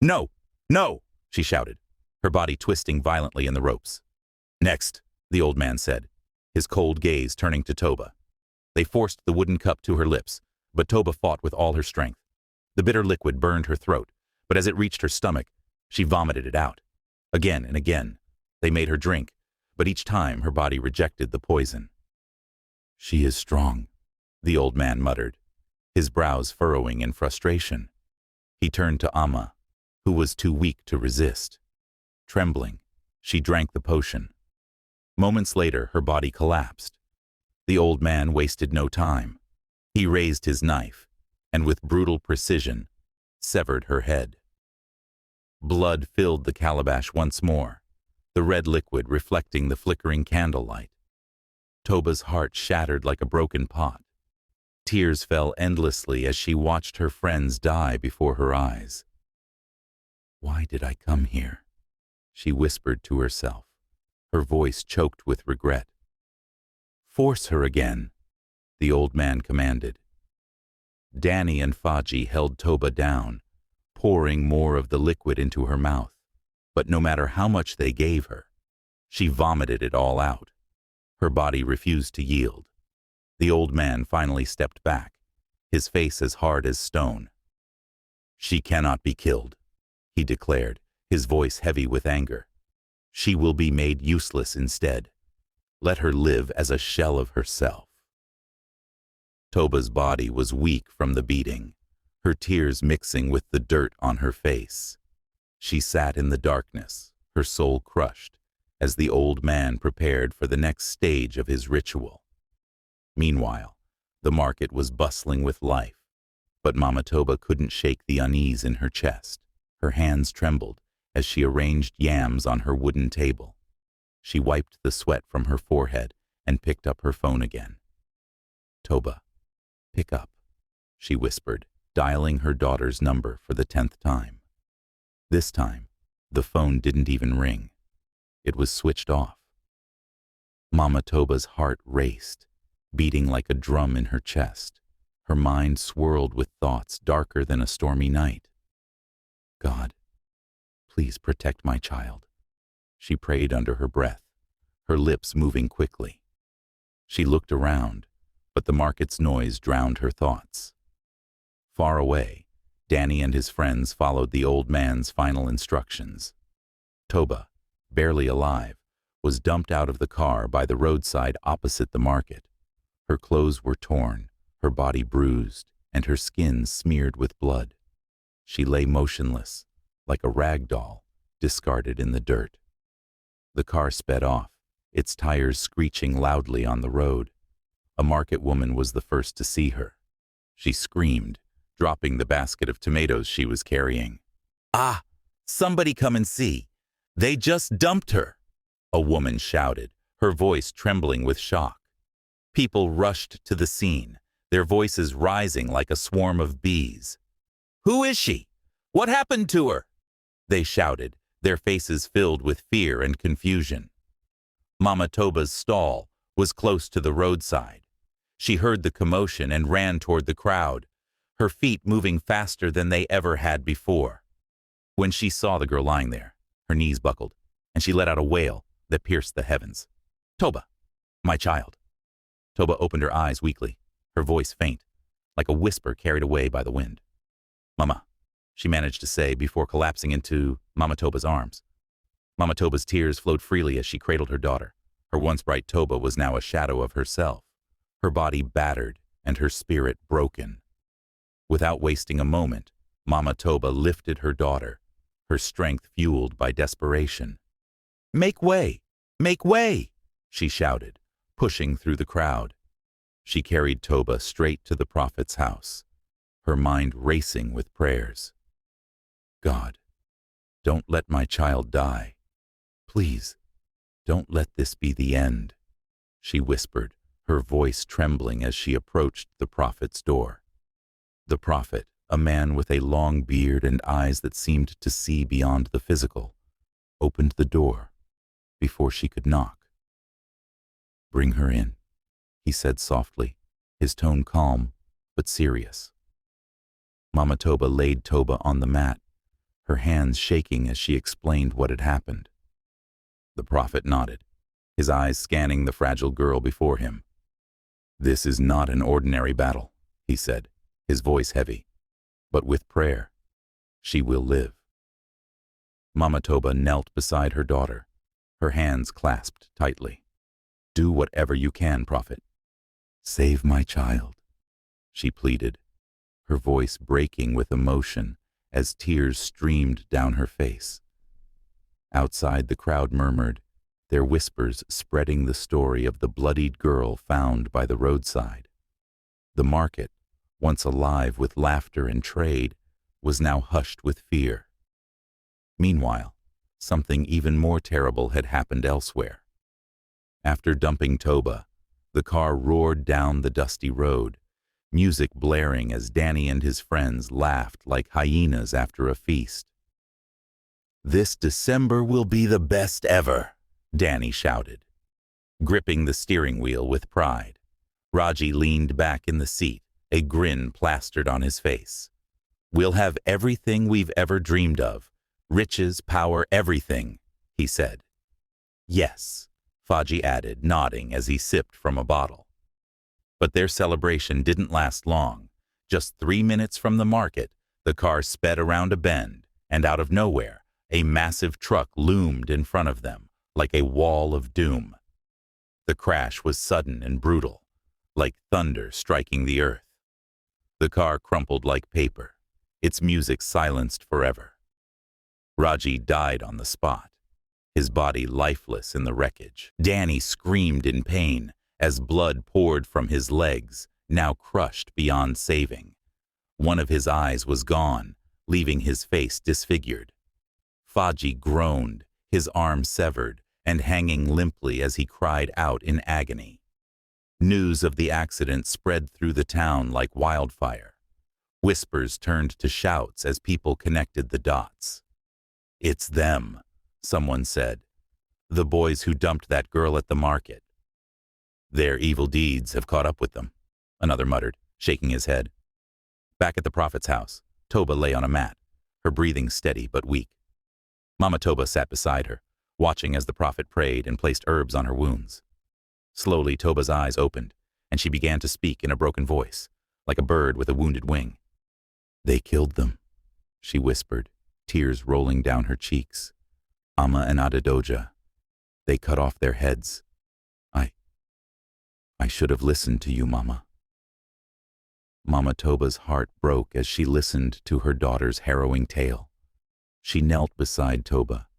No! No! She shouted, her body twisting violently in the ropes. Next, the old man said, his cold gaze turning to Toba. They forced the wooden cup to her lips, but Toba fought with all her strength. The bitter liquid burned her throat, but as it reached her stomach, she vomited it out. Again and again, they made her drink, but each time her body rejected the poison. She is strong, the old man muttered, his brows furrowing in frustration. He turned to Amma, who was too weak to resist. Trembling, she drank the potion. Moments later, her body collapsed. The old man wasted no time. He raised his knife, and with brutal precision, severed her head. Blood filled the calabash once more, the red liquid reflecting the flickering candlelight. Toba's heart shattered like a broken pot. Tears fell endlessly as she watched her friends die before her eyes. "Why did I come here?" she whispered to herself, her voice choked with regret. "Force her again," the old man commanded. Danny and Faji held Toba down, pouring more of the liquid into her mouth, but no matter how much they gave her, she vomited it all out. Her body refused to yield. The old man finally stepped back, his face as hard as stone. "She cannot be killed," he declared, his voice heavy with anger. "She will be made useless instead. Let her live as a shell of herself." Toba's body was weak from the beating, her tears mixing with the dirt on her face. She sat in the darkness, her soul crushed, as the old man prepared for the next stage of his ritual. Meanwhile, the market was bustling with life, but Mama Toba couldn't shake the unease in her chest. Her hands trembled as she arranged yams on her wooden table. She wiped the sweat from her forehead and picked up her phone again. "Toba, pick up," she whispered, dialing her daughter's number for the 10th time. This time, the phone didn't even ring. It was switched off. Mama Toba's heart raced, beating like a drum in her chest. Her mind swirled with thoughts darker than a stormy night. "God, please protect my child," she prayed under her breath, her lips moving quickly. She looked around, but the market's noise drowned her thoughts. Far away, Danny and his friends followed the old man's final instructions. Toba, barely alive, was dumped out of the car by the roadside opposite the market. Her clothes were torn, her body bruised, and her skin smeared with blood. She lay motionless, like a rag doll, discarded in the dirt. The car sped off, its tires screeching loudly on the road. A market woman was the first to see her. She screamed, dropping the basket of tomatoes she was carrying. "Ah, somebody come and see. They just dumped her," a woman shouted, her voice trembling with shock. People rushed to the scene, their voices rising like a swarm of bees. "Who is she? What happened to her?" they shouted, their faces filled with fear and confusion. Mama Toba's stall was close to the roadside. She heard the commotion and ran toward the crowd, her feet moving faster than they ever had before. When she saw the girl lying there, her knees buckled, and she let out a wail that pierced the heavens. "Toba, my child." Toba opened her eyes weakly, her voice faint, like a whisper carried away by the wind. "Mama," she managed to say before collapsing into Mama Toba's arms. Mama Toba's tears flowed freely as she cradled her daughter. Her once bright Toba was now a shadow of herself, her body battered and her spirit broken. Without wasting a moment, Mama Toba lifted her daughter, her strength fueled by desperation. "Make way! Make way!" she shouted, pushing through the crowd. She carried Toba straight to the prophet's house, her mind racing with prayers. "God, don't let my child die. Please, don't let this be the end," she whispered, her voice trembling as she approached the prophet's door. The prophet, a man with a long beard and eyes that seemed to see beyond the physical, opened the door before she could knock. "Bring her in," he said softly, his tone calm but serious. Mama Toba laid Toba on the mat, her hands shaking as she explained what had happened. The prophet nodded, his eyes scanning the fragile girl before him. "This is not an ordinary battle," he said, his voice heavy. "But with prayer, she will live." Mama Toba knelt beside her daughter, her hands clasped tightly. "Do whatever you can, Prophet. Save my child," she pleaded, her voice breaking with emotion as tears streamed down her face. Outside, the crowd murmured, their whispers spreading the story of the bloodied girl found by the roadside. The market, once alive with laughter and trade, was now hushed with fear. Meanwhile, something even more terrible had happened elsewhere. After dumping Toba, the car roared down the dusty road, music blaring as Danny and his friends laughed like hyenas after a feast. "This December will be the best ever," Danny shouted, gripping the steering wheel with pride. Raji leaned back in the seat, a grin plastered on his face. "We'll have everything we've ever dreamed of. Riches, power, everything," he said. "Yes," Faji added, nodding as he sipped from a bottle. But their celebration didn't last long. Just 3 minutes from the market, the car sped around a bend, and out of nowhere, a massive truck loomed in front of them, like a wall of doom. The crash was sudden and brutal, like thunder striking the earth. The car crumpled like paper, its music silenced forever. Raji died on the spot, his body lifeless in the wreckage. Danny screamed in pain as blood poured from his legs, now crushed beyond saving. One of his eyes was gone, leaving his face disfigured. Faji groaned, his arm severed and hanging limply as he cried out in agony. News of the accident spread through the town like wildfire. Whispers turned to shouts as people connected the dots. "It's them," someone said. "The boys who dumped that girl at the market." "Their evil deeds have caught up with them," another muttered, shaking his head. Back at the prophet's house, Toba lay on a mat, her breathing steady but weak. Mama Toba sat beside her, watching as the prophet prayed and placed herbs on her wounds. Slowly, Toba's eyes opened, and she began to speak in a broken voice, like a bird with a wounded wing. "They killed them," she whispered, tears rolling down her cheeks. "Amma and Adadoja. They cut off their heads. I should have listened to you, Mama." Mama Toba's heart broke as she listened to her daughter's harrowing tale. She knelt beside Toba,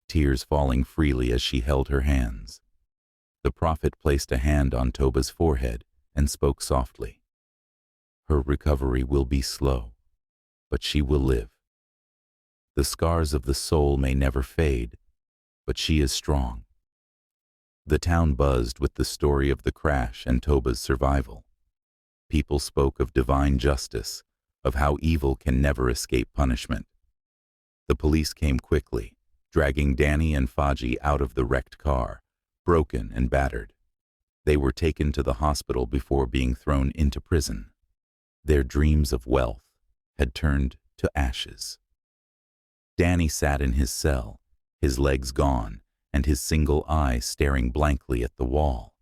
tears falling freely as she held her hands. The prophet placed a hand on Toba's forehead and spoke softly. "Her recovery will be slow, but she will live. The scars of the soul may never fade, but she is strong." The town buzzed with the story of the crash and Toba's survival. People spoke of divine justice, of how evil can never escape punishment. The police came quickly, dragging Danny and Faji out of the wrecked car, broken and battered. They were taken to the hospital before being thrown into prison. Their dreams of wealth had turned to ashes. Danny sat in his cell, his legs gone, and his single eye staring blankly at the wall.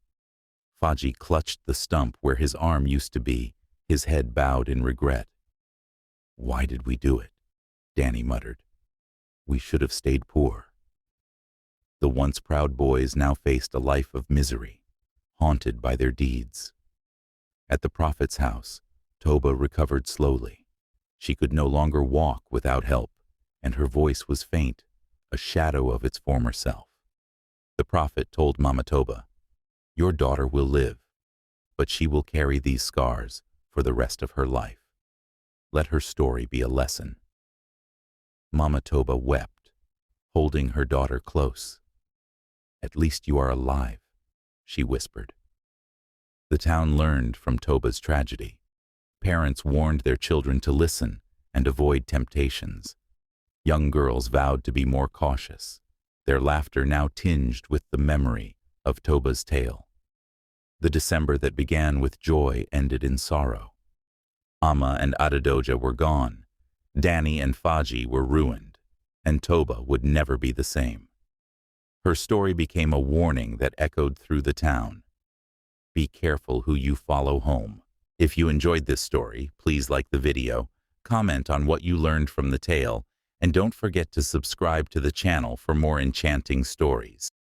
Faji clutched the stump where his arm used to be, his head bowed in regret. "Why did we do it?" Danny muttered. "We should have stayed poor." The once proud boys now faced a life of misery, haunted by their deeds. At the prophet's house, Toba recovered slowly. She could no longer walk without help, and her voice was faint, a shadow of its former self. The prophet told Mama Toba, "Your daughter will live, but she will carry these scars for the rest of her life. Let her story be a lesson." Mama Toba wept, holding her daughter close. "At least you are alive," she whispered. The town learned from Toba's tragedy. Parents warned their children to listen and avoid temptations. Young girls vowed to be more cautious, their laughter now tinged with the memory of Toba's tale. The December that began with joy ended in sorrow. Amma and Adadoja were gone. Danny and Faji were ruined. and Toba would never be the same. Her story became a warning that echoed through the town. Be careful who you follow home. If you enjoyed this story, please like the video, comment on what you learned from the tale, and don't forget to subscribe to the channel for more enchanting stories.